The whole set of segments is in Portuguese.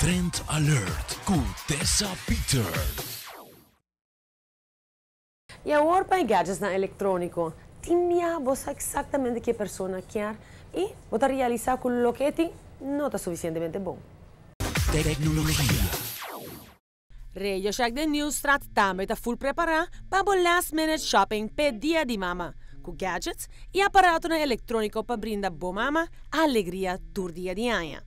Trend Alert com Tessa Peters. E agora para gadgets na eletrônico, tinha você exatamente que persona quer e você realizar quello che ti non è sufficientemente bom. Tecnologia. Radio Shack de Nieuwstraat também está full preparado para o last minute shopping per dia de mama, com gadgets e aparato eletrônico para brindar boa mama alegria todo dia de anha.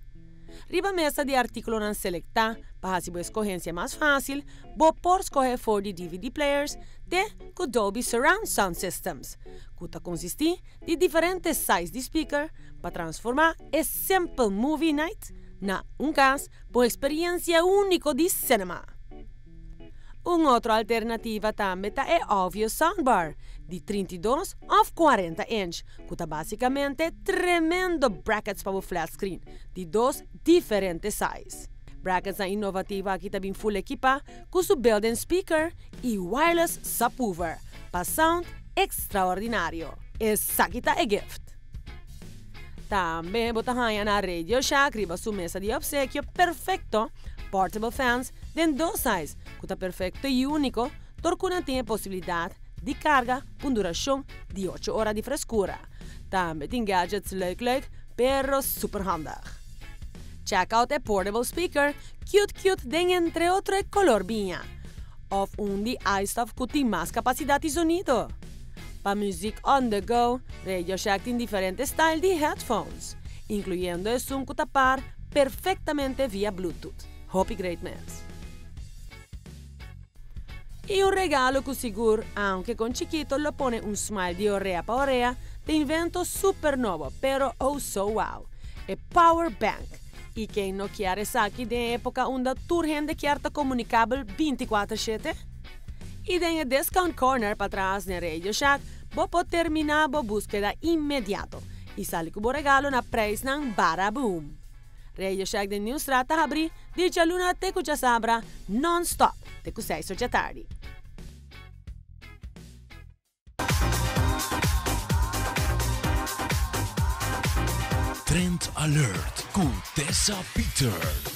Riba mesa de artículo na selecta para a escorrência mais fácil, bo por escolher for de DVD players de com Dolby Surround Sound Systems, que consiste de diferentes sizes de speaker para transformar a simple movie night na caso por experiência única de cinema. Uma outra alternativa também é Audio Soundbar, de 32 ou 40 inch, que é basicamente tremendo brackets para o flat screen, de dois diferentes sizes. Brackets inovativa aqui também full equipa, com seu built-in speaker e wireless subwoofer, para sound extraordinário. Essa aqui é gift. Também botahanha na Radio Shack, riba sua mesa de obsequio perfeito, portable fans de dois sizes, que é perfeito e único, torcuna tem a possibilidade de carga com duração de 8 horas de frescura. Também tem gadgets leuk, pero super handig. Check out a portable speaker, cute de entre outros color binha. Of de iStuff que tem mais capacidade de sonido. Para music on the go, Radio Shack tem diferentes styles de headphones, incluyendo el zoom que tapar perfectamente via Bluetooth. Hope great mess. Y un regalo que seguro, aunque con chiquito, lo pone un smile de oreja para oreja, de invento super nuevo, pero oh so wow. El Power Bank. Y quien no quiere aquí de época donde turgente quiere comunicable 24/7? Y en el Discount Corner para atrás de Radio Shack, vos puede terminar la búsqueda inmediato y sale con regalo na preço ng baraboom. Radio Shack de Nieuwstraat abri di luna te cuja sabra non-stop te cu 6 da tarde. Trend Alert com Tessa Peters.